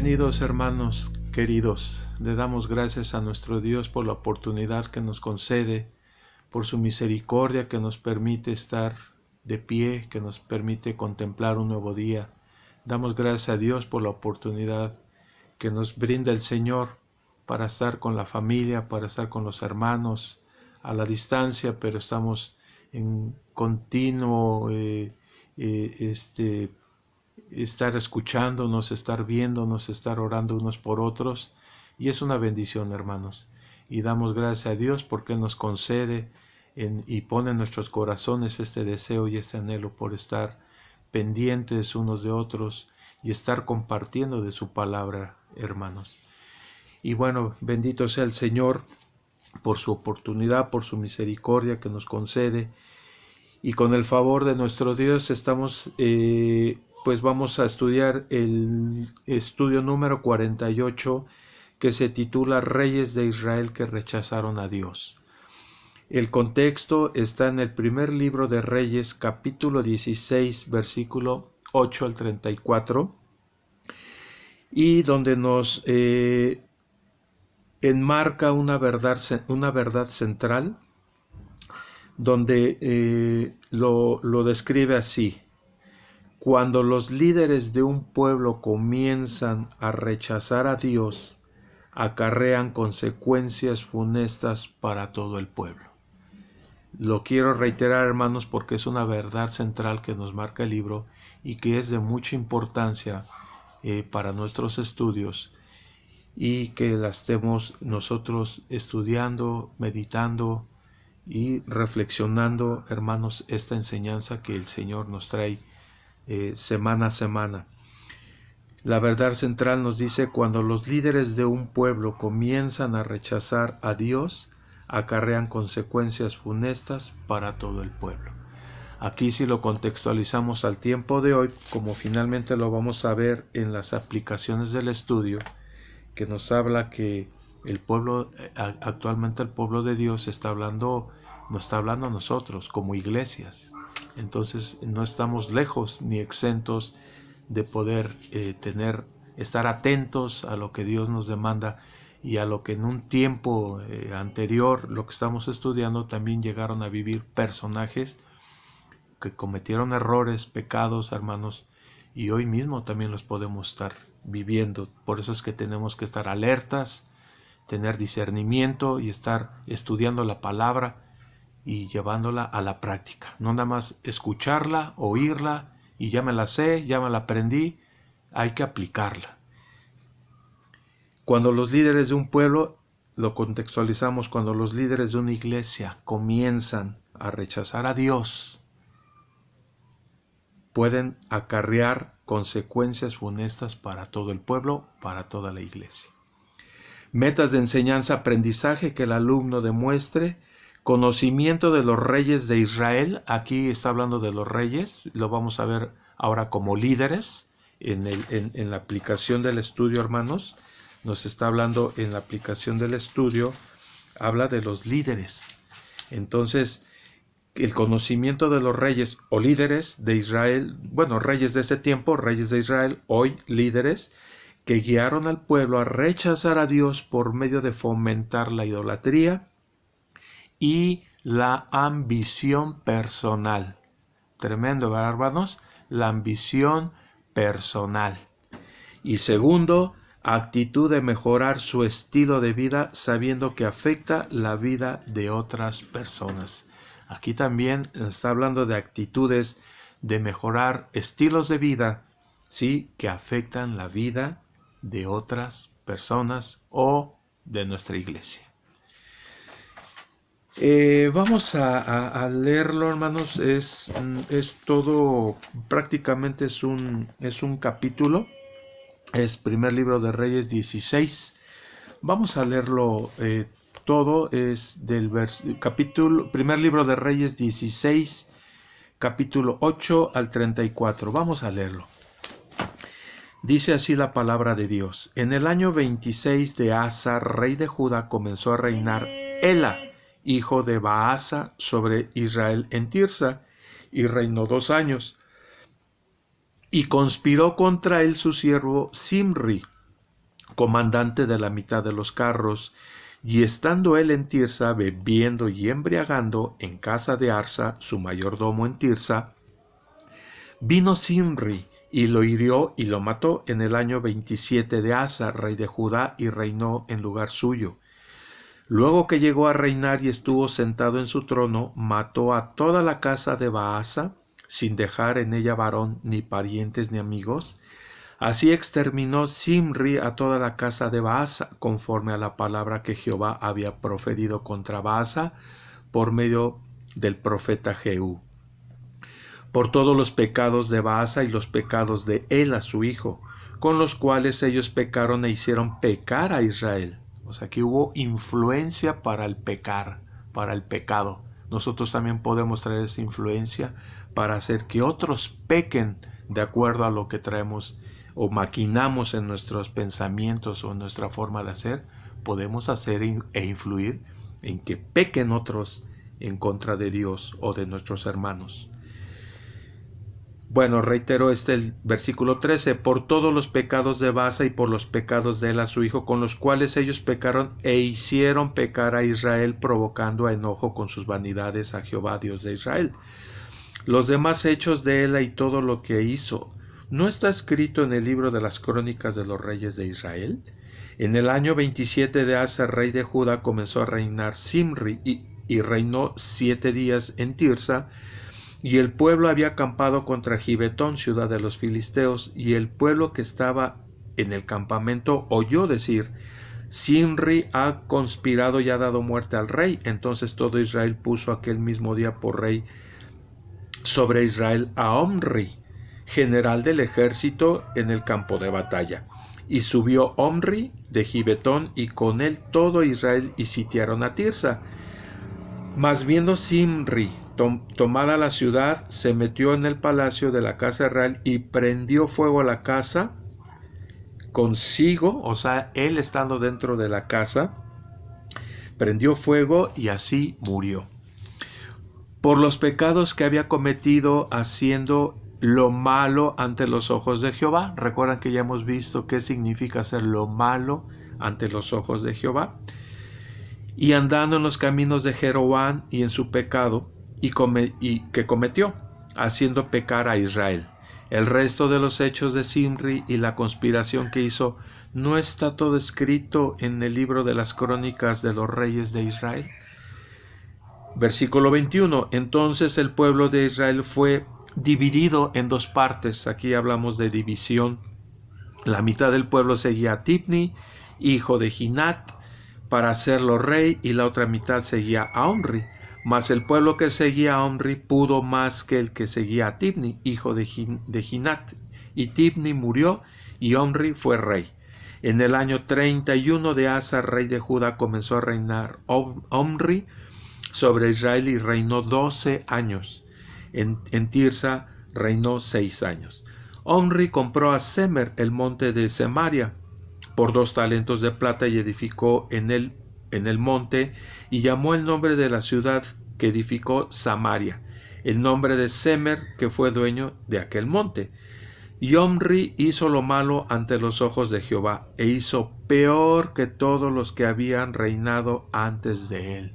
Bienvenidos hermanos queridos, le damos gracias a nuestro Dios por la oportunidad que nos concede, por su misericordia que nos permite estar de pie, que nos permite contemplar un nuevo día. Damos gracias a Dios por la oportunidad que nos brinda el Señor para estar con la familia, para estar con los hermanos a la distancia, pero estamos en continuo estar escuchándonos, estar viéndonos, estar orando unos por otros, y es una bendición, hermanos, y damos gracias a Dios porque nos concede y pone en nuestros corazones este deseo y este anhelo por estar pendientes unos de otros y estar compartiendo de su palabra, hermanos. Y bueno, bendito sea el Señor por su oportunidad, por su misericordia que nos concede, y con el favor de nuestro Dios estamos pues vamos a estudiar el estudio número 48, que se titula Reyes de Israel que rechazaron a Dios. El contexto está en el primer libro de Reyes, capítulo 16, versículo 8 al 34, y donde nos enmarca una verdad central, donde lo describe así: cuando los líderes de un pueblo comienzan a rechazar a Dios, acarrean consecuencias funestas para todo el pueblo. Lo quiero reiterar, hermanos, porque es una verdad central que nos marca el libro y que es de mucha importancia para nuestros estudios, y que la estemos nosotros estudiando, meditando y reflexionando, hermanos, esta enseñanza que el Señor nos trae semana a semana. La verdad central nos dice: cuando los líderes de un pueblo comienzan a rechazar a Dios, acarrean consecuencias funestas para todo el pueblo. Aquí, si lo contextualizamos al tiempo de hoy, como finalmente lo vamos a ver en las aplicaciones del estudio, que nos habla que el pueblo, actualmente el pueblo de Dios nos está hablando a nosotros como iglesias. Entonces no estamos lejos ni exentos de poder estar atentos a lo que Dios nos demanda, y a lo que en un tiempo anterior, lo que estamos estudiando, también llegaron a vivir personajes que cometieron errores, pecados, hermanos, y hoy mismo también los podemos estar viviendo. Por eso es que tenemos que estar alertas, tener discernimiento y estar estudiando la palabra y llevándola a la práctica. No nada más escucharla, oírla y ya me la sé, ya me la aprendí. Hay que aplicarla. Cuando los líderes de un pueblo, lo contextualizamos, cuando los líderes de una iglesia comienzan a rechazar a Dios, pueden acarrear consecuencias funestas para todo el pueblo, para toda la iglesia. Metas de enseñanza, aprendizaje: que el alumno demuestre conocimiento de los reyes de Israel. Aquí está hablando de los reyes, lo vamos a ver ahora como líderes en la aplicación del estudio, hermanos. Nos está hablando en la aplicación del estudio, habla de los líderes. Entonces, el conocimiento de los reyes o líderes de Israel, bueno, reyes de ese tiempo, reyes de Israel, hoy líderes, que guiaron al pueblo a rechazar a Dios por medio de fomentar la idolatría y la ambición personal. Tremendo, ¿verdad, hermanos? La ambición personal. Y segundo, actitud de mejorar su estilo de vida sabiendo que afecta la vida de otras personas. Aquí también está hablando de actitudes de mejorar estilos de vida, ¿sí?, que afectan la vida de otras personas o de nuestra iglesia. Vamos a leerlo, hermanos. Es todo, prácticamente es un capítulo. Es primer libro de Reyes 16. Vamos a leerlo todo. Es del capítulo, primer libro de Reyes 16, capítulo 8 al 34. Vamos a leerlo. Dice así la palabra de Dios: en el año 26 de Asa, rey de Judá, comenzó a reinar Ela, hijo de Baasa, sobre Israel en Tirsa, y reinó 2 años. Y conspiró contra él su siervo Zimri, comandante de la mitad de los carros, y estando él en Tirsa, bebiendo y embriagando en casa de Arsa, su mayordomo en Tirsa, vino Zimri y lo hirió y lo mató en el año 27 de Asa, rey de Judá, y reinó en lugar suyo. Luego que llegó a reinar y estuvo sentado en su trono, mató a toda la casa de Baasa, sin dejar en ella varón, ni parientes, ni amigos. Así exterminó Zimri a toda la casa de Baasa, conforme a la palabra que Jehová había proferido contra Baasa por medio del profeta Jehú, por todos los pecados de Baasa y los pecados de Ela su hijo, con los cuales ellos pecaron e hicieron pecar a Israel. O sea, que hubo influencia para el pecar, para el pecado. Nosotros también podemos traer esa influencia para hacer que otros pequen de acuerdo a lo que traemos o maquinamos en nuestros pensamientos o en nuestra forma de hacer. Podemos hacer e influir en que pequen otros en contra de Dios o de nuestros hermanos. Bueno, reitero el versículo 13, por todos los pecados de Baasa y por los pecados de Ela su hijo, con los cuales ellos pecaron e hicieron pecar a Israel, provocando a enojo con sus vanidades a Jehová Dios de Israel. Los demás hechos de Ela y todo lo que hizo, ¿no está escrito en el libro de las crónicas de los reyes de Israel? En el año 27 de Asa, rey de Judá, comenzó a reinar Zimri y reinó 7 días en Tirsa. Y el pueblo había acampado contra Gibetón, ciudad de los filisteos, y el pueblo que estaba en el campamento oyó decir: Zimri ha conspirado y ha dado muerte al rey. Entonces todo Israel puso aquel mismo día por rey sobre Israel a Omri, general del ejército, en el campo de batalla. Y subió Omri de Gibetón, y con él todo Israel, y sitiaron a Tirsa. Mas viendo Zimri tomada la ciudad, se metió en el palacio de la casa real y prendió fuego a la casa consigo, o sea, él estando dentro de la casa, prendió fuego y así murió. Por los pecados que había cometido haciendo lo malo ante los ojos de Jehová. Recuerdan que ya hemos visto qué significa hacer lo malo ante los ojos de Jehová. Y andando en los caminos de Jeroboam y en su pecado y que cometió, haciendo pecar a Israel. El resto de los hechos de Zimri y la conspiración que hizo, ¿no está todo escrito en el libro de las crónicas de los reyes de Israel? Versículo 21. Entonces el pueblo de Israel fue dividido en dos partes. Aquí hablamos de división. La mitad del pueblo seguía a Tibni, hijo de Ginat, para hacerlo rey, y la otra mitad seguía a Omri. Mas el pueblo que seguía a Omri pudo más que el que seguía a Tibni, hijo de Ginat. Y Tibni murió, y Omri fue rey. En el año 31 de Asa, rey de Judá, comenzó a reinar Omri sobre Israel y reinó 12 años. En Tirsa reinó 6 años. Omri compró a Semer el monte de Samaria por 2 talentos de plata y edificó en el monte, y llamó el nombre de la ciudad que edificó Samaria, el nombre de Semer, que fue dueño de aquel monte. Y Omri hizo lo malo ante los ojos de Jehová, e hizo peor que todos los que habían reinado antes de él.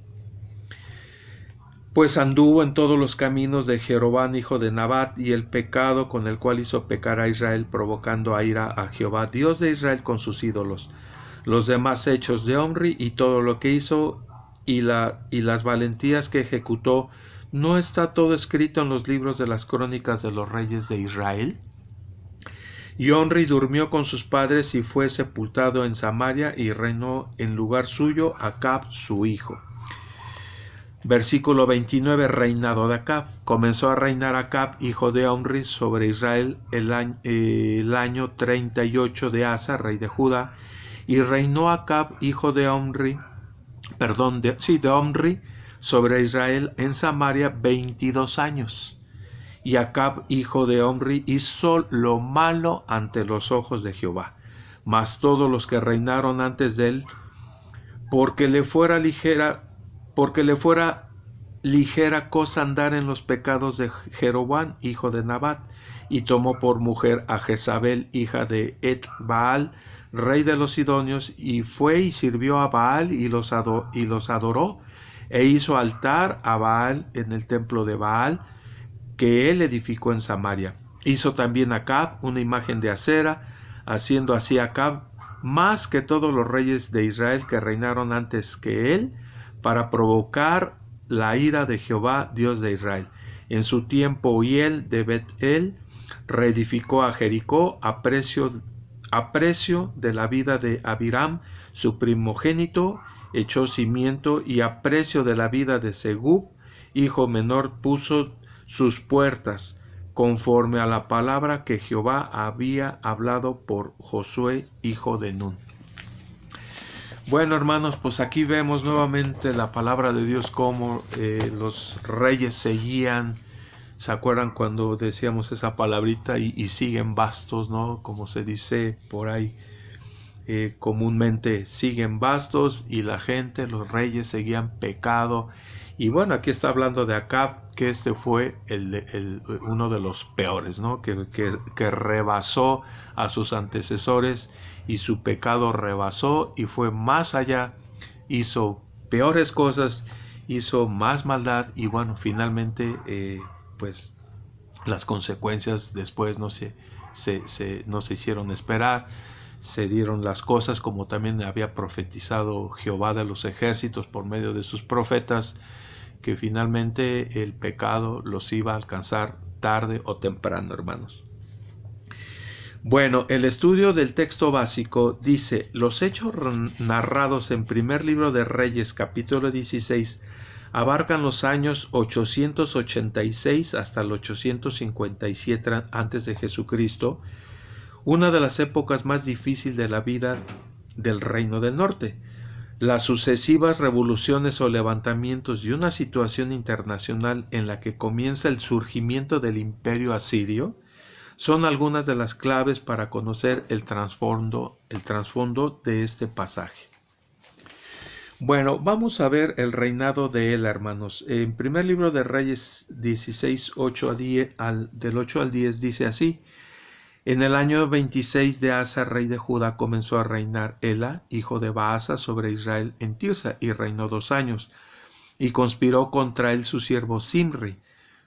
Pues anduvo en todos los caminos de Jeroboam, hijo de Nabat, y el pecado con el cual hizo pecar a Israel, provocando a ira a Jehová, Dios de Israel, con sus ídolos. Los demás hechos de Omri y todo lo que hizo y las valentías que ejecutó, ¿no está todo escrito en los libros de las crónicas de los reyes de Israel? Y Omri durmió con sus padres y fue sepultado en Samaria, y reinó en lugar suyo Acab su hijo. Versículo 29. Reinado de Acab. Comenzó a reinar Acab, hijo de Omri, sobre Israel el año 38 de Asa, rey de Judá, y reinó Acab, hijo de Omri, de Omri, sobre Israel en Samaria 22 años. Y Acab, hijo de Omri, hizo lo malo ante los ojos de Jehová. Mas todos los que reinaron antes de él, porque le fuera ligera cosa andar en los pecados de Jeroboam, hijo de Nabat, y tomó por mujer a Jezabel, hija de Et-Baal, rey de los Sidonios, y fue y sirvió a Baal y los adoró, e hizo altar a Baal en el templo de Baal, que él edificó en Samaria. Hizo también Acab una imagen de acera, haciendo así Acab más que todos los reyes de Israel que reinaron antes que él, para provocar la ira de Jehová, Dios de Israel. En su tiempo Hiel de Bet-El reedificó a Jericó a precio de la vida de Abiram, su primogénito, echó cimiento, y a precio de la vida de Segub, hijo menor, puso sus puertas, conforme a la palabra que Jehová había hablado por Josué, hijo de Nun. Bueno, hermanos, pues aquí vemos nuevamente la palabra de Dios, cómo los reyes seguían. ¿Se acuerdan cuando decíamos esa palabrita? Y siguen bastos, ¿no? Como se dice por ahí comúnmente, siguen bastos, y la gente, los reyes, seguían pecado. Y bueno, aquí está hablando de Acab, que este fue uno de los peores, ¿no? Que rebasó a sus antecesores, y su pecado rebasó y fue más allá, hizo peores cosas, hizo más maldad, y bueno, finalmente pues las consecuencias después no se hicieron esperar. Se dieron las cosas como también había profetizado Jehová de los ejércitos por medio de sus profetas, que finalmente el pecado los iba a alcanzar tarde o temprano, hermanos. Bueno, el estudio del texto básico dice: los hechos narrados en primer libro de Reyes, capítulo 16, abarcan los años 886 hasta el 857 antes de Jesucristo, una de las épocas más difíciles de la vida del Reino del Norte. Las sucesivas revoluciones o levantamientos y una situación internacional en la que comienza el surgimiento del imperio asirio son algunas de las claves para conocer el trasfondo de este pasaje. Bueno, vamos a ver el reinado de Ela, hermanos. En primer libro de Reyes 16, del 8 al 10 dice así: en el año 26 de Asa, rey de Judá, comenzó a reinar Ela, hijo de Baasa, sobre Israel en Tirsa, y reinó 2 años. Y conspiró contra él su siervo Zimri,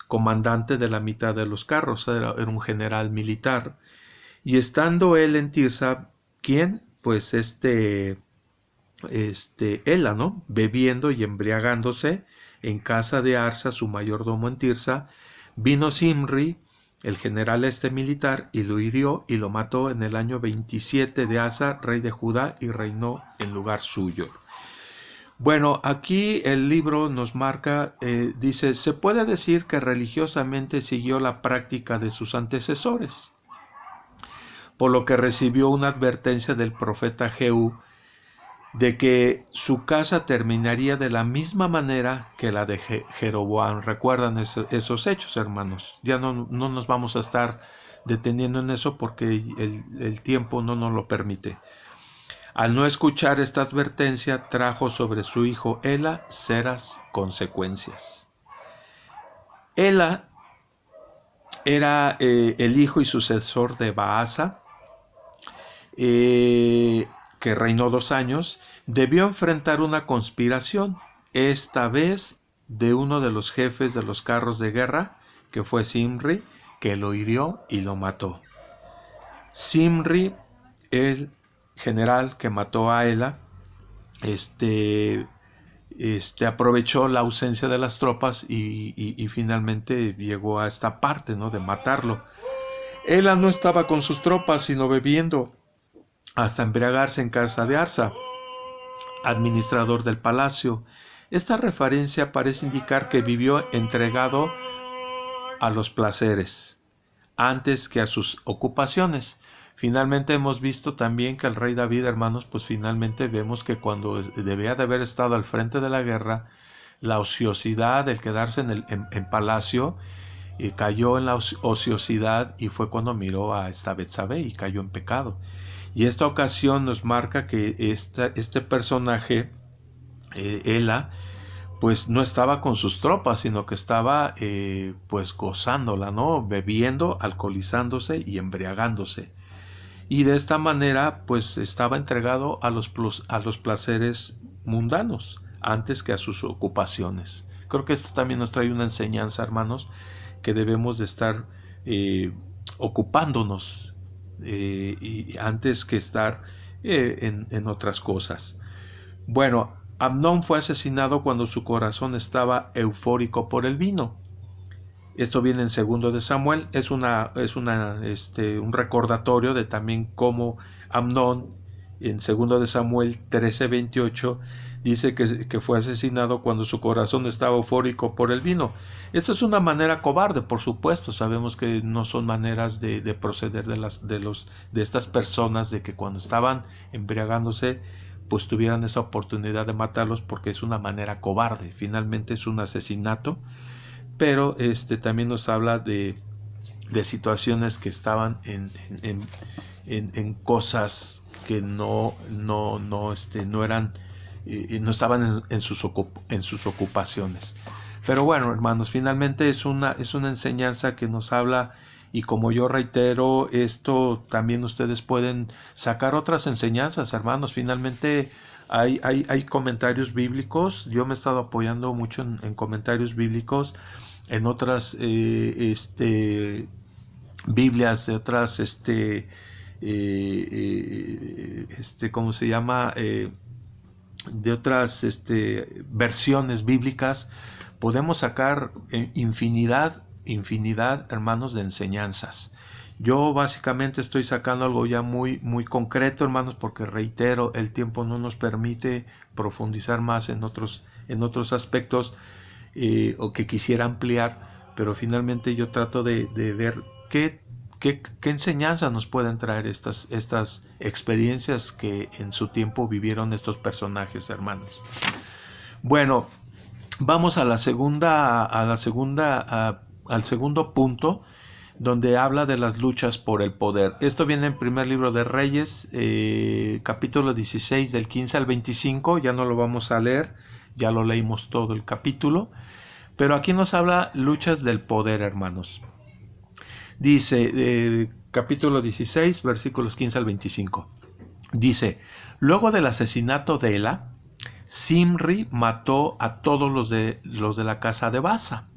comandante de la mitad de los carros, era un general militar. Y estando él en Tirsa, ¿quién? Pues Ela, ¿no? Bebiendo y embriagándose en casa de Arsa, su mayordomo en Tirsa, vino Zimri, el general militar, y lo hirió y lo mató en el año 27 de Asa, rey de Judá, y reinó en lugar suyo. Bueno, aquí el libro nos marca, dice: se puede decir que religiosamente siguió la práctica de sus antecesores, por lo que recibió una advertencia del profeta Jehú de que su casa terminaría de la misma manera que la de Jeroboam. ¿Recuerdan esos hechos, hermanos? Ya no nos vamos a estar deteniendo en eso porque el tiempo no nos lo permite. Al no escuchar esta advertencia, trajo sobre su hijo Ela severas consecuencias. Ela era el hijo y sucesor de Baasa, que reinó 2 años. Debió enfrentar una conspiración, esta vez de uno de los jefes de los carros de guerra, que fue Zimri, que lo hirió y lo mató. Zimri, el general que mató a Ela, aprovechó la ausencia de las tropas y finalmente llegó a esta parte, ¿no?, de matarlo. Ela no estaba con sus tropas, sino bebiendo hasta embriagarse en casa de Arsa, administrador del palacio. Esta referencia parece indicar que vivió entregado a los placeres antes que a sus ocupaciones. Finalmente hemos visto también que el rey David, hermanos, pues finalmente vemos que cuando debía de haber estado al frente de la guerra, la ociosidad, el quedarse en palacio, cayó en la ociosidad, y fue cuando miró a esta Betsabé y cayó en pecado. Y esta ocasión nos marca que este personaje, Ela, pues no estaba con sus tropas, sino que estaba pues gozándola, ¿no? Bebiendo, alcoholizándose y embriagándose. Y de esta manera pues estaba entregado a los placeres mundanos antes que a sus ocupaciones. Creo que esto también nos trae una enseñanza, hermanos, que debemos de estar ocupándonos y antes que estar en otras cosas. Bueno, Amnón fue asesinado cuando su corazón estaba eufórico por el vino. Esto viene en 2 de Samuel, es un recordatorio de también cómo Amnón en 2 de Samuel 13:28 dice que fue asesinado cuando su corazón estaba eufórico por el vino. Esta es una manera cobarde, por supuesto, sabemos que no son maneras de proceder de estas personas, de que cuando estaban embriagándose pues tuvieran esa oportunidad de matarlos, porque es una manera cobarde, finalmente es un asesinato. Pero también nos habla de situaciones que estaban en cosas que no eran, no estaban en sus ocupaciones. Pero bueno, hermanos, finalmente es una enseñanza que nos habla, y como yo reitero, esto también ustedes pueden sacar otras enseñanzas, hermanos. Finalmente hay comentarios bíblicos. Yo me he estado apoyando mucho en comentarios bíblicos, en otras Biblias de otras ¿cómo se llama? De otras versiones bíblicas. Podemos sacar infinidad, hermanos, de enseñanzas. Yo básicamente estoy sacando algo ya muy concreto, hermanos, porque reitero, el tiempo no nos permite profundizar más en otros aspectos o que quisiera ampliar, pero finalmente yo trato de ver qué enseñanza nos pueden traer estas experiencias que en su tiempo vivieron estos personajes, hermanos. Bueno, vamos al segundo punto, donde habla de las luchas por el poder. Esto viene en primer libro de Reyes, capítulo 16, del 15 al 25. Ya no lo vamos a leer, ya lo leímos todo el capítulo, pero aquí nos habla luchas del poder, hermanos. Dice, capítulo 16, versículos 15 al 25. Dice: luego del asesinato de Ela, Zimri mató a todos los de la casa de Baasa,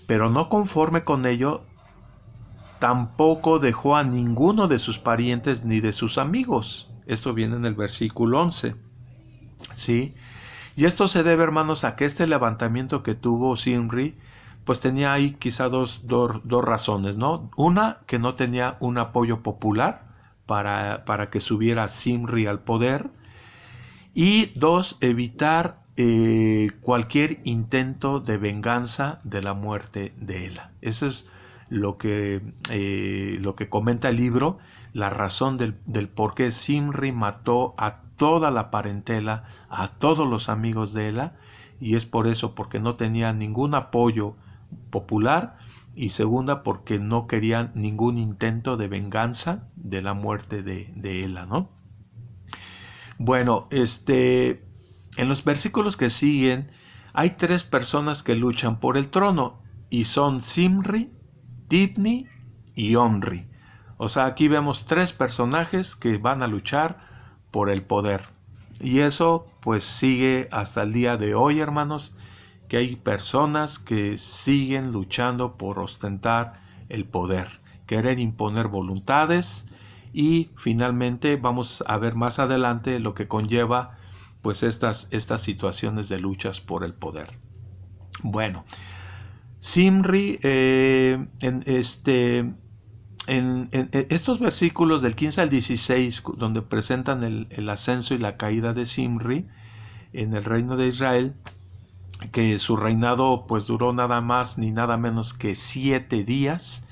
pero no conforme con ello, tampoco dejó a ninguno de sus parientes ni de sus amigos. Esto viene en el versículo 11. ¿Sí? Y esto se debe, hermanos, a que este levantamiento que tuvo Zimri, pues tenía ahí quizá dos razones, ¿no? Una, que no tenía un apoyo popular para que subiera Zimri al poder. Y dos, evitar cualquier intento de venganza de la muerte de Ela. Eso es lo que comenta el libro, la razón del por qué Zimri mató a toda la parentela, a todos los amigos de Ela, y es por eso, porque no tenía ningún apoyo popular, y segunda, porque no querían ningún intento de venganza de la muerte de Ela, ¿no? Bueno, en los versículos que siguen hay 3 personas que luchan por el trono, y son Zimri, Tibni y Omri. O sea, aquí vemos 3 personajes que van a luchar por el poder. Y eso pues sigue hasta el día de hoy, hermanos, que hay personas que siguen luchando por ostentar el poder, querer imponer voluntades, y finalmente vamos a ver más adelante lo que conlleva pues estas situaciones de luchas por el poder. Bueno, Zimri en estos versículos del 15 al 16, donde presentan el ascenso y la caída de Zimri en el reino de Israel, que su reinado pues duró nada más ni nada menos que 7 días,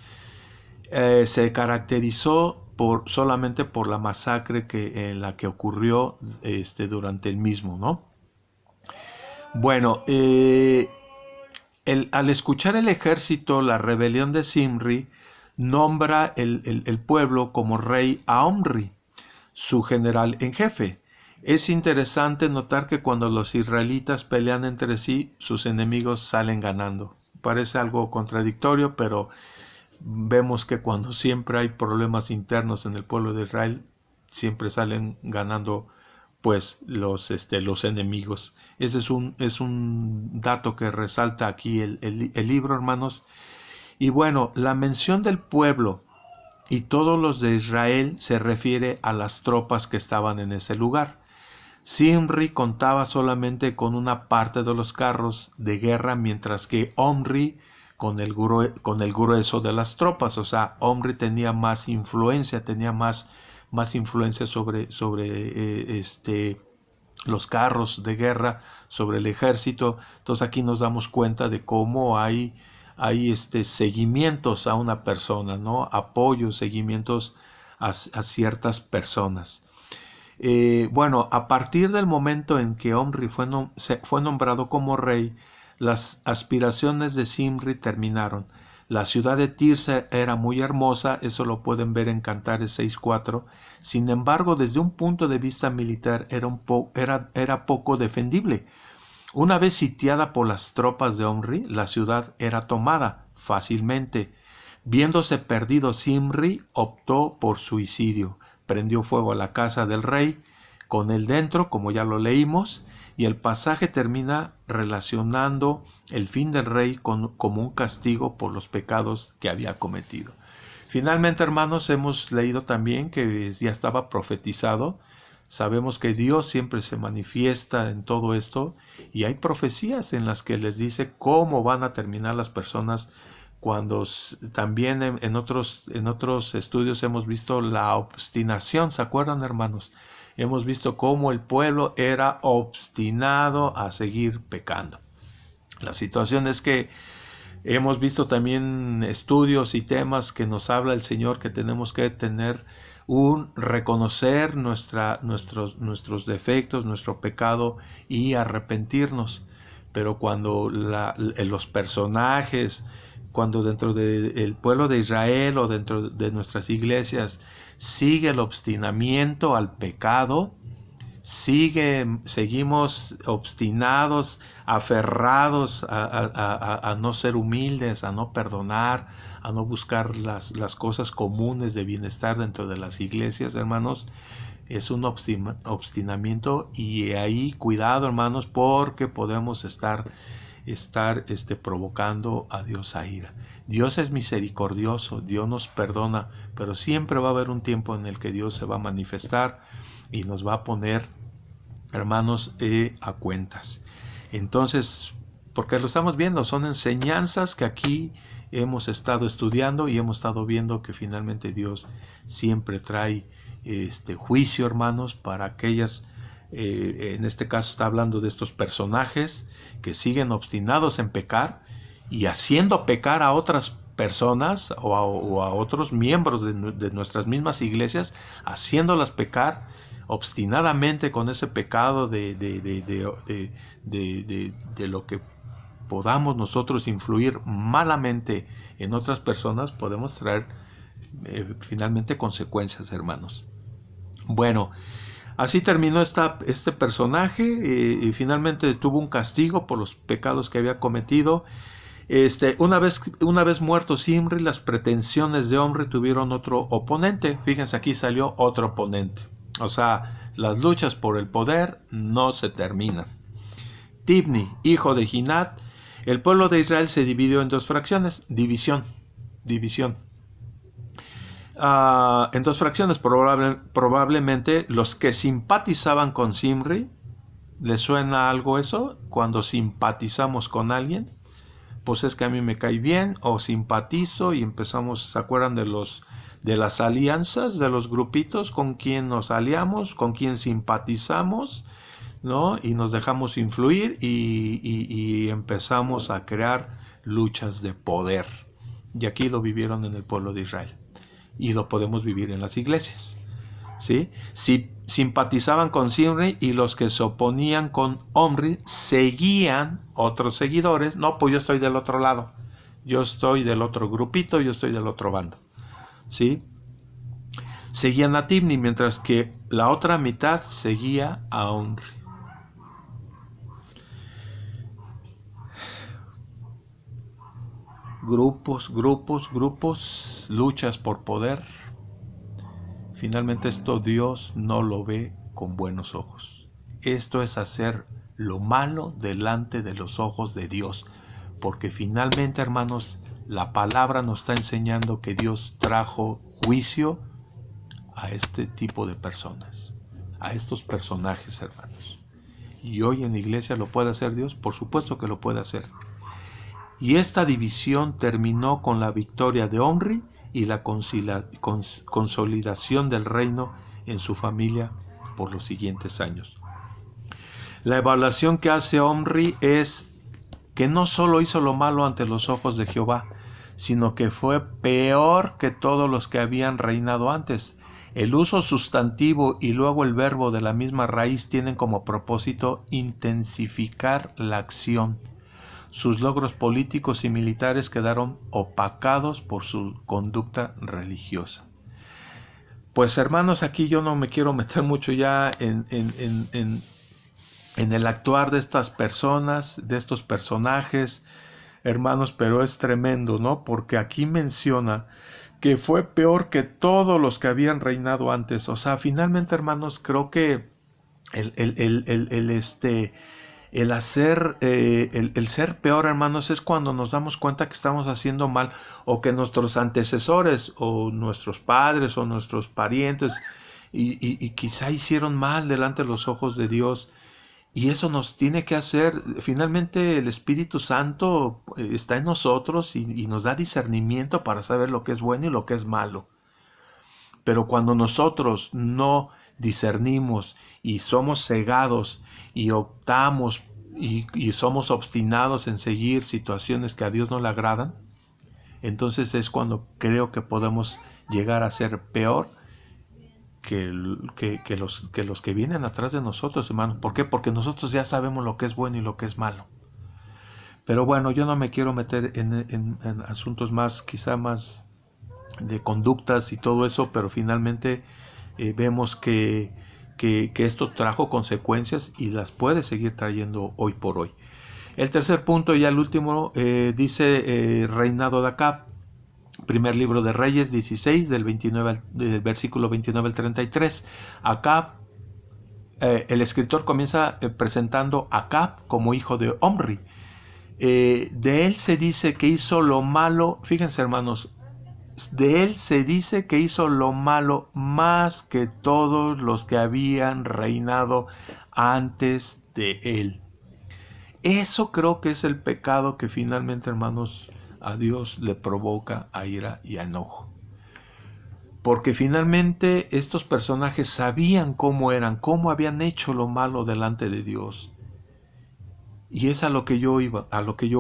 se caracterizó solamente por la masacre en la que ocurrió durante el mismo, ¿no? Bueno, al escuchar el ejército la rebelión de Zimri, nombra el pueblo como rey a Omri, su general en jefe. Es interesante notar que cuando los israelitas pelean entre sí, sus enemigos salen ganando. Parece algo contradictorio, pero vemos que cuando siempre hay problemas internos en el pueblo de Israel, siempre salen ganando pues los enemigos. Ese es un dato que resalta aquí el libro, hermanos. Y bueno, la mención del pueblo y todos los de Israel se refiere a las tropas que estaban en ese lugar. Zimri contaba solamente con una parte de los carros de guerra, mientras que Omri con el grueso de las tropas. O sea, Omri tenía más influencia, sobre los carros de guerra, sobre el ejército. Entonces aquí nos damos cuenta de cómo hay seguimientos a una persona, ¿no? Apoyos, seguimientos a ciertas personas. Bueno, a partir del momento en que Omri fue nombrado como rey, las aspiraciones de Zimri terminaron. La ciudad de Tirsa era muy hermosa, eso lo pueden ver en Cantares 6:4. Sin embargo, desde un punto de vista militar era poco defendible. Una vez sitiada por las tropas de Omri, la ciudad era tomada fácilmente. Viéndose perdido, Zimri optó por suicidio. Prendió fuego a la casa del rey, con él dentro, como ya lo leímos, y el pasaje termina relacionando el fin del rey como un castigo por los pecados que había cometido. Finalmente, hermanos, hemos leído también que ya estaba profetizado. Sabemos que Dios siempre se manifiesta en todo esto, y hay profecías en las que les dice cómo van a terminar las personas. Cuando también en otros estudios hemos visto la obstinación, ¿se acuerdan, hermanos? Hemos visto cómo el pueblo era obstinado a seguir pecando. La situación es que hemos visto también estudios y temas que nos habla el Señor que tenemos que reconocer nuestros defectos, nuestro pecado y arrepentirnos. Pero cuando los personajes, cuando dentro del pueblo de Israel o dentro de nuestras iglesias sigue el obstinamiento al pecado, seguimos obstinados, aferrados a no ser humildes, a no perdonar, a no buscar las cosas comunes de bienestar dentro de las iglesias, hermanos. Es un obstinamiento, y ahí cuidado, hermanos, porque podemos estar provocando a Dios a ira. Dios es misericordioso, Dios nos perdona, pero siempre va a haber un tiempo en el que Dios se va a manifestar y nos va a poner, hermanos, a cuentas. Entonces, porque lo estamos viendo, son enseñanzas que aquí hemos estado estudiando y hemos estado viendo que finalmente Dios siempre trae juicio, hermanos, para aquellas, en este caso está hablando de estos personajes que siguen obstinados en pecar y haciendo pecar a otras personas o a otros miembros de nuestras mismas iglesias, haciéndolas pecar obstinadamente con ese pecado de lo que podamos nosotros influir malamente en otras personas, podemos traer finalmente consecuencias, hermanos. Bueno, así terminó este personaje, y finalmente tuvo un castigo por los pecados que había cometido. Una vez muerto Zimri, las pretensiones de Omri tuvieron otro oponente. Fíjense, aquí salió otro oponente. O sea, las luchas por el poder no se terminan. Tibni, hijo de Ginat. El pueblo de Israel se dividió en dos fracciones. División. En dos fracciones, probablemente los que simpatizaban con Zimri. ¿Les suena algo eso? Cuando simpatizamos con alguien, pues es que a mí me cae bien, o simpatizo, y empezamos, ¿se acuerdan de las alianzas, de los grupitos? Con quién nos aliamos, con quién simpatizamos, ¿no? Y nos dejamos influir y empezamos a crear luchas de poder. Y aquí lo vivieron en el pueblo de Israel. Y lo podemos vivir en las iglesias, ¿sí? Si simpatizaban con Zimri, y los que se oponían con Omri seguían otros seguidores. No, pues yo estoy del otro lado, yo estoy del otro grupito, yo estoy del otro bando, ¿sí? seguían a Tibni, mientras que la otra mitad seguía a Omri. Grupos, luchas por poder. Finalmente esto Dios no lo ve con buenos ojos. Esto es hacer lo malo delante de los ojos de Dios, porque finalmente, hermanos, la palabra nos está enseñando que Dios trajo juicio a este tipo de personas, a estos personajes, hermanos. Y hoy en la iglesia lo puede hacer Dios, por supuesto que lo puede hacer. Y esta división terminó con la victoria de Omri y la consolidación del reino en su familia por los siguientes años. La evaluación que hace Omri es que no solo hizo lo malo ante los ojos de Jehová, sino que fue peor que todos los que habían reinado antes. El uso sustantivo y luego el verbo de la misma raíz tienen como propósito intensificar la acción. Sus logros políticos y militares quedaron opacados por su conducta religiosa. Pues hermanos, aquí yo no me quiero meter mucho ya en el actuar de estas personas, de estos personajes, hermanos, pero es tremendo, ¿no? Porque aquí menciona que fue peor que todos los que habían reinado antes. O sea, finalmente, hermanos, creo que el ser peor, hermanos, es cuando nos damos cuenta que estamos haciendo mal, o que nuestros antecesores o nuestros padres o nuestros parientes y quizá hicieron mal delante de los ojos de Dios. Y eso nos tiene que hacer, finalmente el Espíritu Santo está en nosotros y nos da discernimiento para saber lo que es bueno y lo que es malo. Pero cuando nosotros no discernimos y somos cegados y optamos y somos obstinados en seguir situaciones que a Dios no le agradan, entonces es cuando creo que podemos llegar a ser peor que los que vienen atrás de nosotros, hermanos. ¿Por qué? Porque nosotros ya sabemos lo que es bueno y lo que es malo. Pero bueno, yo no me quiero meter en asuntos más, quizá más de conductas y todo eso, pero finalmente vemos que esto trajo consecuencias y las puede seguir trayendo hoy por hoy. El tercer punto, ya el último, dice reinado de Acab. Primer libro de Reyes 16, del versículo 29 al 33. Acab, el escritor comienza presentando a Acab como hijo de Omri. De él se dice que hizo lo malo, fíjense hermanos, de él se dice que hizo lo malo más que todos los que habían reinado antes de él. Eso creo que es el pecado que finalmente, hermanos, a Dios le provoca a ira y a enojo. Porque finalmente estos personajes sabían cómo eran, cómo habían hecho lo malo delante de Dios. Y es a lo que yo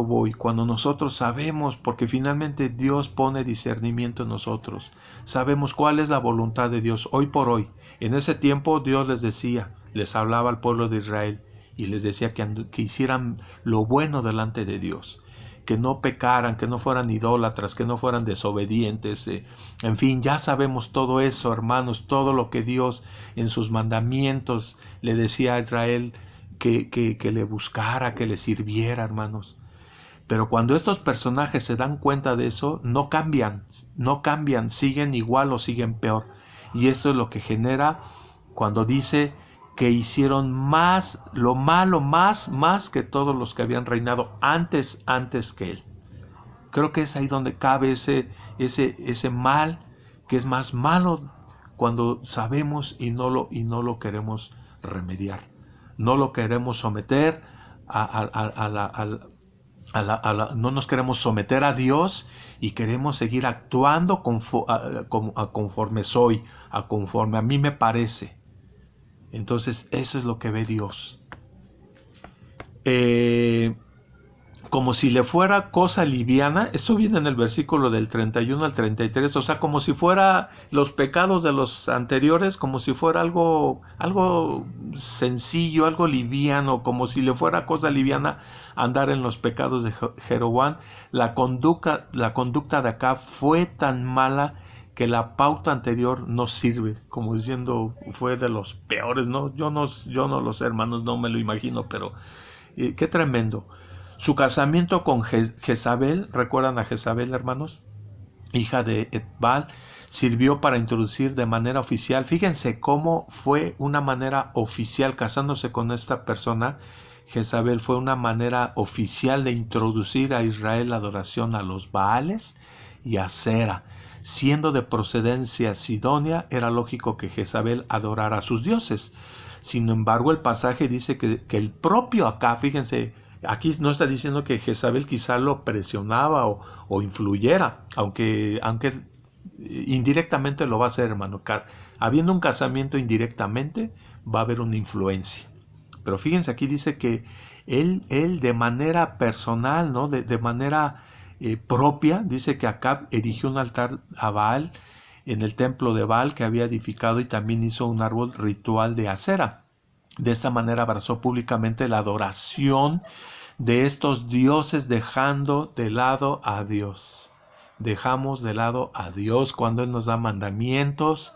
voy, cuando nosotros sabemos, porque finalmente Dios pone discernimiento en nosotros, sabemos cuál es la voluntad de Dios hoy por hoy. En ese tiempo Dios les hablaba al pueblo de Israel y les decía que hicieran lo bueno delante de Dios, que no pecaran, que no fueran idólatras, que no fueran desobedientes. En fin, ya sabemos todo eso, hermanos, todo lo que Dios en sus mandamientos le decía a Israel que le buscara, que le sirviera, hermanos. Pero cuando estos personajes se dan cuenta de eso, no cambian, siguen igual o siguen peor. Y esto es lo que genera cuando dice que hicieron lo malo más que todos los que habían reinado antes que él. Creo que es ahí donde cabe ese mal, que es más malo cuando sabemos y no lo queremos remediar. No lo queremos someter no nos queremos someter a Dios y queremos seguir actuando conforme soy, conforme a mí me parece. Entonces eso es lo que ve Dios. Como si le fuera cosa liviana, esto viene en el versículo del 31 al 33, o sea, como si fuera los pecados de los anteriores, como si fuera algo sencillo, algo liviano, como si le fuera cosa liviana andar en los pecados de Jeroboam. La conducta de Acab fue tan mala que la pauta anterior no sirve, como diciendo, fue de los peores, ¿no? Yo no lo sé, hermanos, no me lo imagino, pero qué tremendo. Su casamiento con Jezabel, ¿recuerdan a Jezabel, hermanos? Hija de Etbal, sirvió para introducir de manera oficial. Fíjense cómo fue una manera oficial casándose con esta persona. Jezabel fue una manera oficial de introducir a Israel la adoración a los Baales y a Acera. Siendo de procedencia sidonia, era lógico que Jezabel adorara a sus dioses. Sin embargo, el pasaje dice que el propio Acab, fíjense, aquí no está diciendo que Jezabel quizá lo presionaba o influyera, aunque indirectamente lo va a hacer, hermano. Habiendo un casamiento indirectamente, va a haber una influencia. Pero fíjense, aquí dice que él de manera personal, ¿no? de manera propia, dice que Acab erigió un altar a Baal en el templo de Baal que había edificado, y también hizo un árbol ritual de acera. De esta manera abrazó públicamente la adoración de estos dioses, dejando de lado a Dios. Dejamos de lado a Dios cuando Él nos da mandamientos.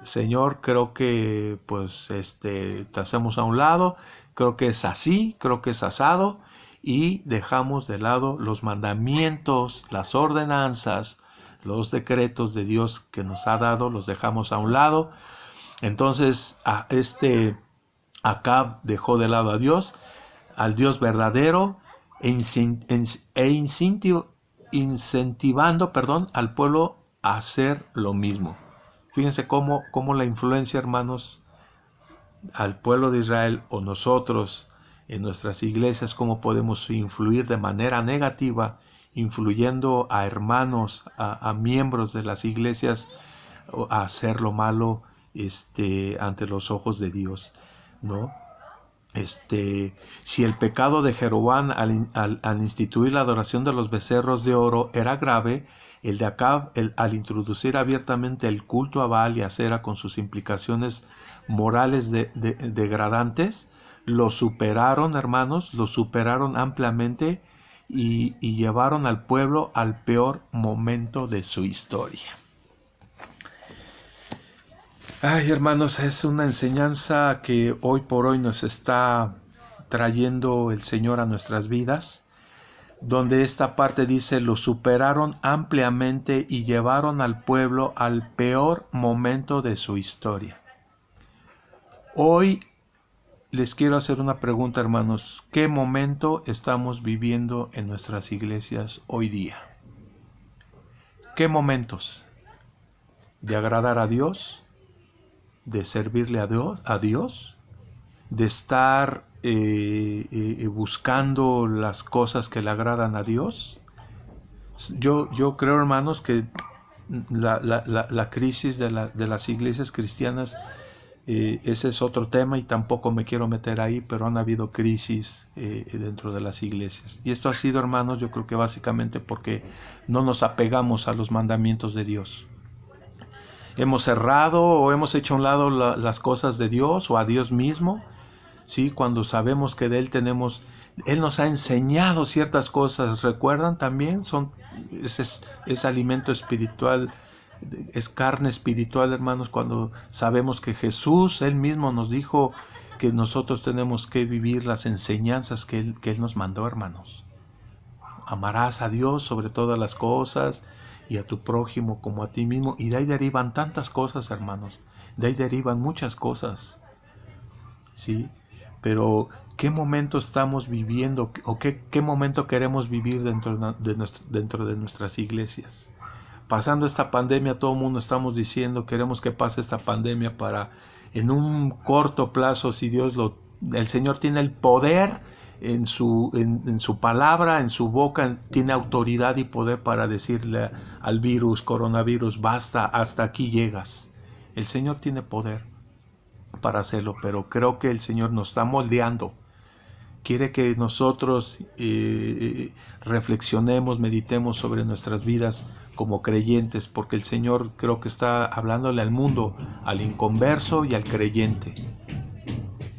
Señor, creo que pues te hacemos a un lado, creo que es así, creo que es asado, y dejamos de lado los mandamientos, las ordenanzas, los decretos de Dios que nos ha dado, los dejamos a un lado. Entonces Acab dejó de lado a Dios, al Dios verdadero, incentivando al pueblo a hacer lo mismo. Fíjense cómo la influencia, hermanos, al pueblo de Israel o nosotros en nuestras iglesias, cómo podemos influir de manera negativa, influyendo a hermanos, a miembros de las iglesias, a hacer lo malo ante los ojos de Dios, ¿no? Si el pecado de Jeroboam al instituir la adoración de los becerros de oro era grave, el de Acab, al introducir abiertamente el culto a Baal y a Acera con sus implicaciones morales degradantes, lo superaron, hermanos, lo superaron ampliamente y llevaron al pueblo al peor momento de su historia. Ay, hermanos, es una enseñanza que hoy por hoy nos está trayendo el Señor a nuestras vidas, donde esta parte dice, lo superaron ampliamente y llevaron al pueblo al peor momento de su historia. Hoy les quiero hacer una pregunta, hermanos. ¿Qué momento estamos viviendo en nuestras iglesias hoy día? ¿Qué momentos? ¿De agradar a Dios? ¿De servirle a Dios? ¿De estar buscando las cosas que le agradan a Dios? Yo creo, hermanos, que la crisis de las iglesias cristianas, ese es otro tema y tampoco me quiero meter ahí, pero han habido crisis dentro de las iglesias. Y esto ha sido, hermanos, yo creo que básicamente porque no nos apegamos a los mandamientos de Dios. Hemos cerrado o hemos hecho a un lado las cosas de Dios o a Dios mismo, ¿sí? Cuando sabemos que de Él nos ha enseñado ciertas cosas. ¿Recuerdan también? Es alimento espiritual, es carne espiritual, hermanos, cuando sabemos que Jesús, Él mismo nos dijo que nosotros tenemos que vivir las enseñanzas que Él nos mandó, hermanos. Amarás a Dios sobre todas las cosas y a tu prójimo como a ti mismo. Y de ahí derivan tantas cosas, hermanos. De ahí derivan muchas cosas. ¿Sí? Pero ¿qué momento estamos viviendo? ¿O qué momento queremos vivir dentro de nuestras iglesias? Pasando esta pandemia, todo el mundo estamos diciendo, queremos que pase esta pandemia para, en un corto plazo, si el Señor tiene el poder en su palabra, en su boca, tiene autoridad y poder para decirle al coronavirus, basta, hasta aquí llegas. El Señor tiene poder para hacerlo, pero creo que el Señor nos está moldeando. Quiere que nosotros reflexionemos, meditemos sobre nuestras vidas como creyentes, porque el Señor creo que está hablándole al mundo, al inconverso y al creyente.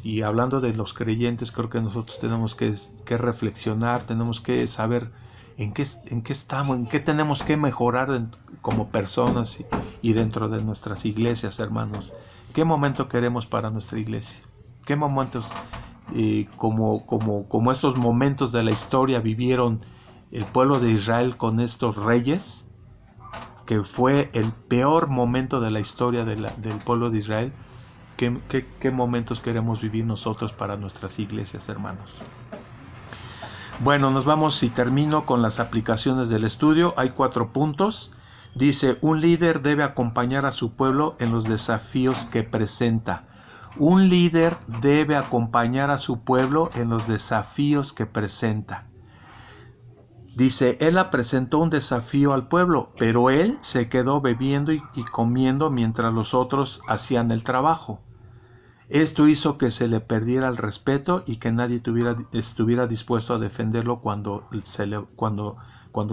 Y hablando de los creyentes, creo que nosotros tenemos que reflexionar, tenemos que saber ¿En qué estamos? ¿En qué tenemos que mejorar como personas y dentro de nuestras iglesias, hermanos? ¿Qué momento queremos para nuestra iglesia? ¿Qué momentos, como estos momentos de la historia vivieron el pueblo de Israel con estos reyes, que fue el peor momento de la historia del pueblo de Israel? ¿Qué momentos queremos vivir nosotros para nuestras iglesias, hermanos? Bueno, nos vamos y termino con las aplicaciones del estudio. Hay 4 puntos. Dice, un líder debe acompañar a su pueblo en los desafíos que presenta. Un líder debe acompañar a su pueblo en los desafíos que presenta. Dice, él presentó un desafío al pueblo, pero él se quedó bebiendo y comiendo mientras los otros hacían el trabajo. Esto hizo que se le perdiera el respeto y que nadie estuviera dispuesto a defenderlo cuando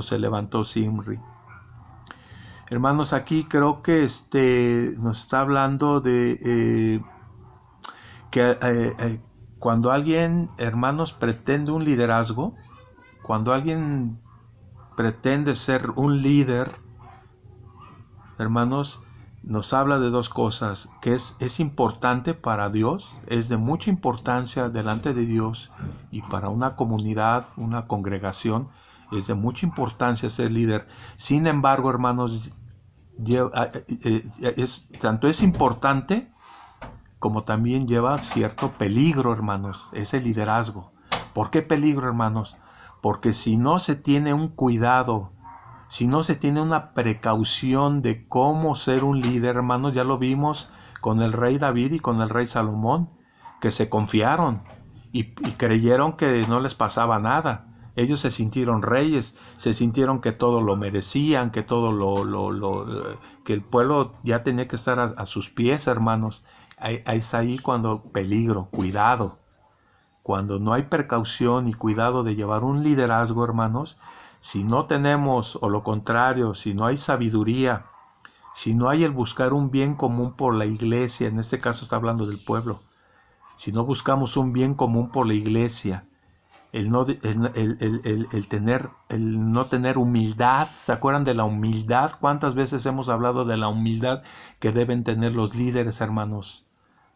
se levantó Zimri. Hermanos, aquí creo que nos está hablando de que cuando alguien, hermanos, pretende un liderazgo, cuando alguien pretende ser un líder, hermanos, nos habla de 2 cosas, que es importante para Dios, es de mucha importancia delante de Dios, y para una comunidad, una congregación, es de mucha importancia ser líder. Sin embargo, hermanos, tanto es importante como también lleva cierto peligro, hermanos, ese liderazgo. ¿Por qué peligro, hermanos? Porque si no se tiene un cuidado, si no se tiene una precaución de cómo ser un líder, hermanos, ya lo vimos con el rey David y con el rey Salomón, que se confiaron y creyeron que no les pasaba nada. Ellos se sintieron reyes, se sintieron que todo lo merecían, que todo que el pueblo ya tenía que estar a sus pies, hermanos. Es ahí cuando peligro, cuidado. Cuando no hay precaución y cuidado de llevar un liderazgo, hermanos, si no tenemos, o lo contrario, si no hay sabiduría, si no hay el buscar un bien común por la iglesia, en este caso está hablando del pueblo, si no buscamos un bien común por la iglesia, el no tener humildad, ¿se acuerdan de la humildad? ¿Cuántas veces hemos hablado de la humildad que deben tener los líderes, hermanos?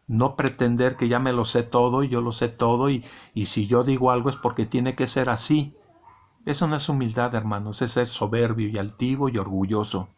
No pretender que ya me lo sé todo y yo lo sé todo y si yo digo algo es porque tiene que ser así. Eso no es humildad, hermanos, es ser soberbio y altivo y orgulloso.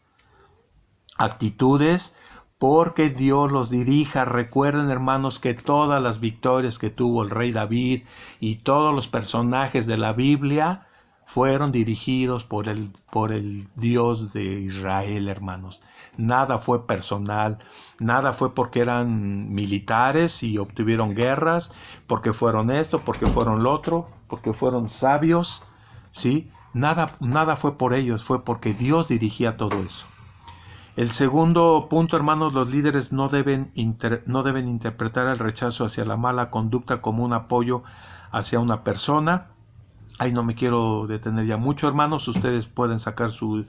Actitudes porque Dios los dirija. Recuerden, hermanos, que todas las victorias que tuvo el rey David y todos los personajes de la Biblia fueron dirigidos por el Dios de Israel, hermanos. Nada fue personal, nada fue porque eran militares y obtuvieron guerras, porque fueron esto, porque fueron lo otro, porque fueron sabios, ¿sí? Nada fue por ellos, fue porque Dios dirigía todo eso. El segundo punto, hermanos, los líderes no deben interpretar el rechazo hacia la mala conducta como un apoyo hacia una persona. Ahí no me quiero detener ya mucho, hermanos, ustedes pueden sacar sus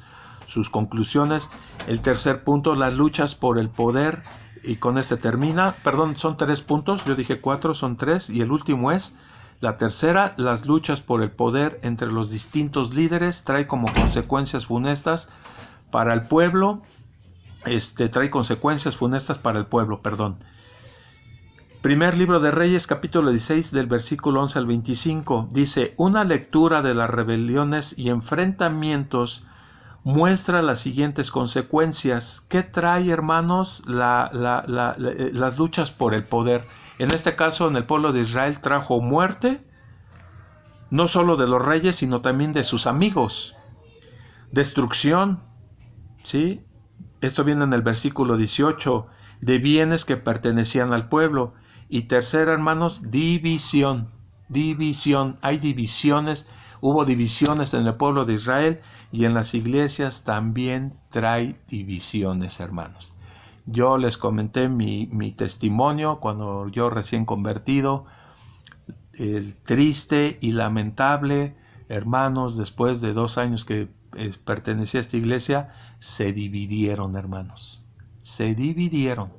conclusiones. El tercer punto, las luchas por el poder, y con este termina, perdón, son 3 puntos, yo dije 4, son 3, y el último es, la tercera, las luchas por el poder entre los distintos líderes trae como consecuencias funestas para el pueblo, trae consecuencias funestas para el pueblo, perdón. Primer libro de Reyes, capítulo 16, del versículo 11 al 25, dice, una lectura de las rebeliones y enfrentamientos muestra las siguientes consecuencias. ¿Qué trae, hermanos, las luchas por el poder? En este caso, en el pueblo de Israel trajo muerte, no solo de los reyes, sino también de sus amigos. Destrucción, ¿sí? Esto viene en el versículo 18, de bienes que pertenecían al pueblo. Y tercera, hermanos, división. Hay divisiones, hubo divisiones en el pueblo de Israel y en las iglesias también trae divisiones, hermanos. Yo les comenté mi testimonio cuando yo recién convertido, el triste y lamentable, hermanos, después de 2 años que pertenecía a esta iglesia, se dividieron, hermanos. Se dividieron.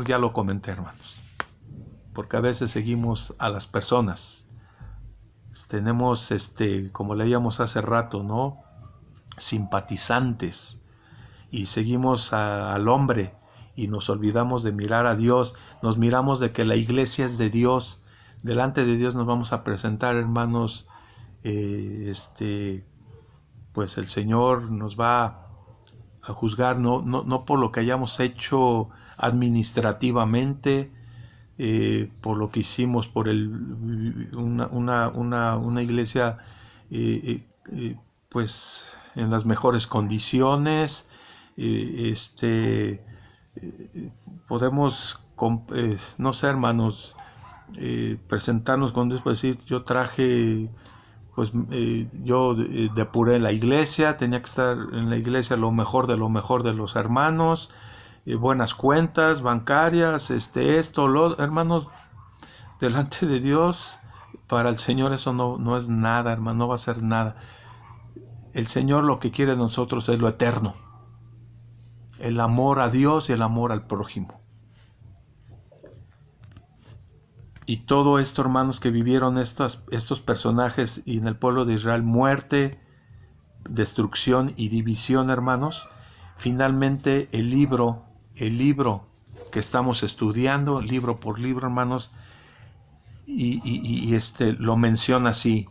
Ya lo comenté, hermanos. Porque a veces seguimos a las personas tenemos, como leíamos hace rato, ¿no? Simpatizantes, y seguimos al hombre y nos olvidamos de mirar a Dios, nos miramos de que la iglesia es de Dios, delante de Dios nos vamos a presentar, hermanos, pues el Señor nos va a juzgar no por lo que hayamos hecho administrativamente, por lo que hicimos, por una iglesia pues en las mejores condiciones. Podemos, no sé, hermanos, presentarnos con Dios, pues decir, yo traje, pues yo depuré la iglesia, tenía que estar en la iglesia lo mejor de los hermanos, buenas cuentas bancarias, hermanos, delante de Dios, para el Señor eso no es nada, hermano, no va a ser nada. El Señor lo que quiere de nosotros es lo eterno, el amor a Dios y el amor al prójimo. Y todo esto, hermanos, que vivieron estos personajes y en el pueblo de Israel, muerte, destrucción y división, hermanos, finalmente el libro que estamos estudiando, libro por libro, hermanos, y lo menciona así: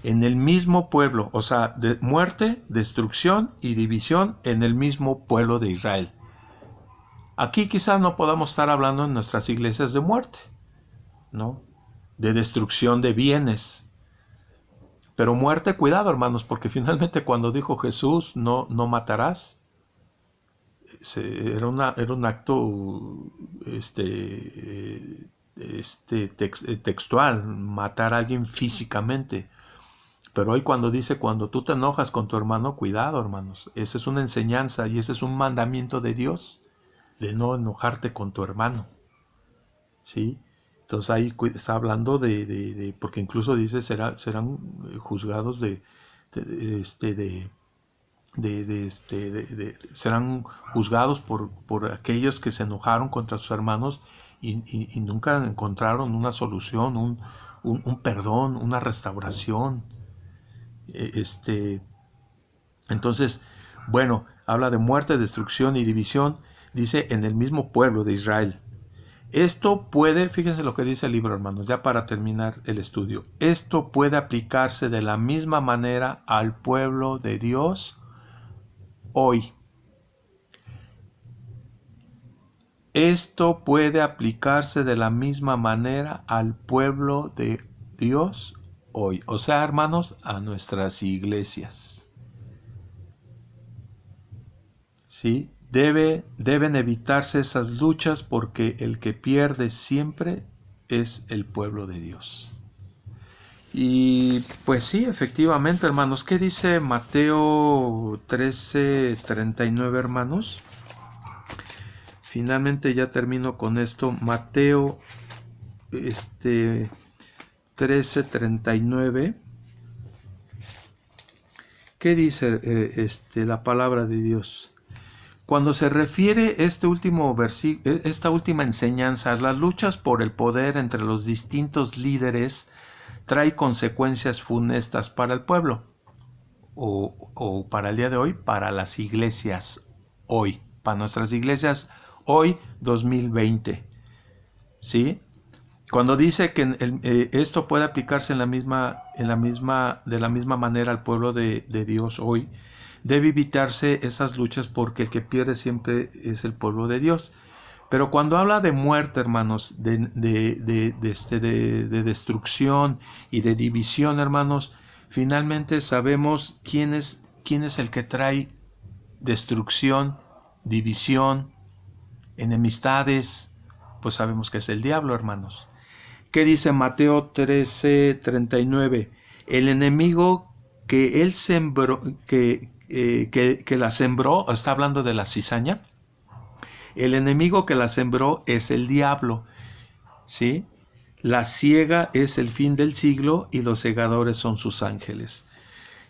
en el mismo pueblo, o sea, de muerte, destrucción y división en el mismo pueblo de Israel. Aquí quizás no podamos estar hablando en nuestras iglesias de muerte, ¿no? De destrucción de bienes. Pero muerte, cuidado, hermanos, porque finalmente cuando dijo Jesús, no matarás, era un acto textual, matar a alguien físicamente. Pero hoy cuando dice, cuando tú te enojas con tu hermano, cuidado, hermanos. Esa es una enseñanza y ese es un mandamiento de Dios, de no enojarte con tu hermano, ¿sí? Entonces ahí está hablando porque incluso dice, serán juzgados serán juzgados por aquellos que se enojaron contra sus hermanos y nunca encontraron una solución, un perdón, una restauración. Entonces, bueno, habla de muerte, destrucción y división, dice, en el mismo pueblo de Israel. Esto puede, fíjense lo que dice el libro, hermanos, ya para terminar el estudio. Esto puede aplicarse de la misma manera al pueblo de Dios hoy. Esto puede aplicarse de la misma manera al pueblo de Dios hoy. O sea, hermanos, a nuestras iglesias. ¿Sí? Deben evitarse esas luchas porque el que pierde siempre es el pueblo de Dios. Y pues sí, efectivamente, hermanos. ¿Qué dice Mateo 13:39, hermanos? Finalmente ya termino con esto. Mateo 13:39. ¿Qué dice la palabra de Dios? Cuando se refiere esta última enseñanza, las luchas por el poder entre los distintos líderes trae consecuencias funestas para el pueblo, o para el día de hoy, para las iglesias hoy, para nuestras iglesias hoy 2020, ¿sí? Cuando dice que esto puede aplicarse de la misma manera al pueblo de Dios hoy, debe evitarse esas luchas porque el que pierde siempre es el pueblo de Dios. Pero cuando habla de muerte, hermanos, de destrucción y de división, hermanos, finalmente sabemos quién es el que trae destrucción, división, enemistades. Pues sabemos que es el diablo, hermanos. ¿Qué dice Mateo 13:39? El enemigo que él sembró, que la sembró, está hablando de la cizaña. El enemigo que la sembró es el diablo, ¿sí? La siega es el fin del siglo y los segadores son sus ángeles.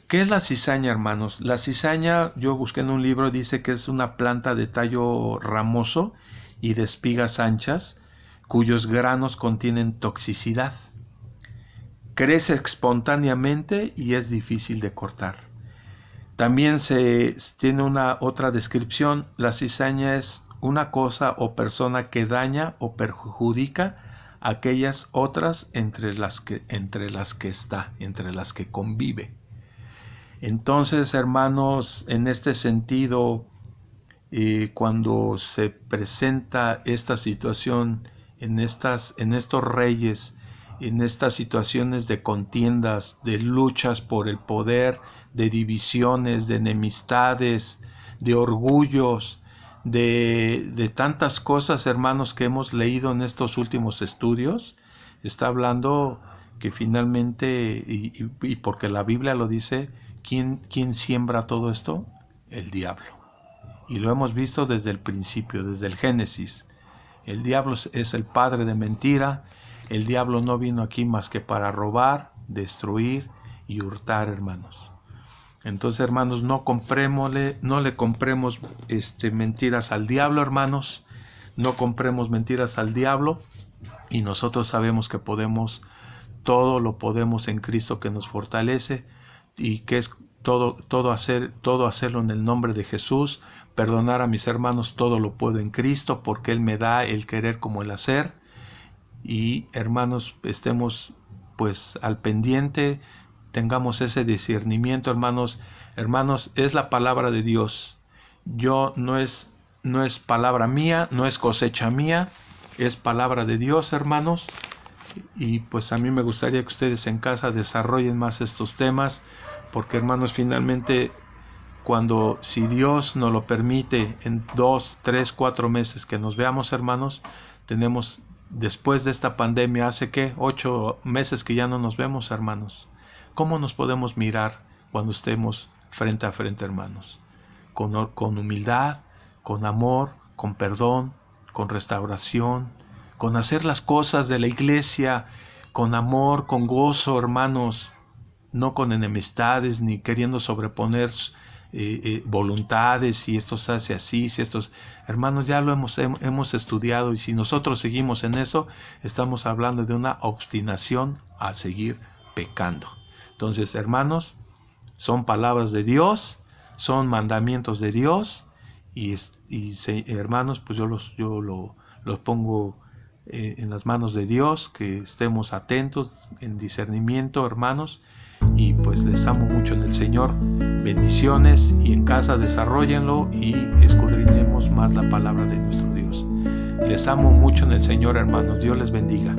¿Qué es la cizaña, hermanos? La cizaña, yo busqué en un libro, dice que es una planta de tallo ramoso y de espigas anchas, cuyos granos contienen toxicidad. crece espontáneamente y es difícil de cortar. También se tiene una otra descripción: la cizaña es una cosa o persona que daña o perjudica a aquellas otras entre las que convive. Entonces, hermanos, en este sentido, cuando se presenta esta situación en estos reyes, en estas situaciones de contiendas, de luchas por el poder, de divisiones, de enemistades, de orgullos, de tantas cosas, hermanos, que hemos leído en estos últimos estudios, está hablando que finalmente, y porque la Biblia lo dice, ¿quién siembra todo esto? El diablo. Y lo hemos visto desde el principio, desde el Génesis. El diablo es el padre de mentira. El diablo no vino aquí más que para robar, destruir y hurtar, hermanos. Entonces, hermanos, no le compremos mentiras al diablo, hermanos. No compremos mentiras al diablo. Y nosotros sabemos que todo lo podemos en Cristo que nos fortalece, y que es todo hacerlo en el nombre de Jesús. Perdonar a mis hermanos, todo lo puedo en Cristo, porque Él me da el querer como el hacer. Y hermanos, estemos pues al pendiente, tengamos ese discernimiento, hermanos. Hermanos, es la palabra de Dios. No es palabra mía, no es cosecha mía, es palabra de Dios, hermanos. Y pues a mí me gustaría que ustedes en casa desarrollen más estos temas, porque, hermanos, finalmente, si Dios nos lo permite, en 2, 3, 4 meses que nos veamos, hermanos, tenemos, después de esta pandemia, hace 8 meses que ya no nos vemos, hermanos. ¿Cómo nos podemos mirar cuando estemos frente a frente, hermanos? Con humildad, con amor, con perdón, con restauración, con hacer las cosas de la iglesia, con amor, con gozo, hermanos, no con enemistades, ni queriendo sobreponer voluntades, si esto se hace así, si estos, hermanos, ya lo hemos estudiado, y si nosotros seguimos en eso, estamos hablando de una obstinación a seguir pecando. Entonces, hermanos, son palabras de Dios, son mandamientos de Dios, y hermanos, pues yo los pongo en las manos de Dios, que estemos atentos en discernimiento, hermanos, y pues les amo mucho en el Señor. Bendiciones, y en casa desarróllenlo y escudriñemos más la palabra de nuestro Dios. Les amo mucho en el Señor, hermanos. Dios les bendiga.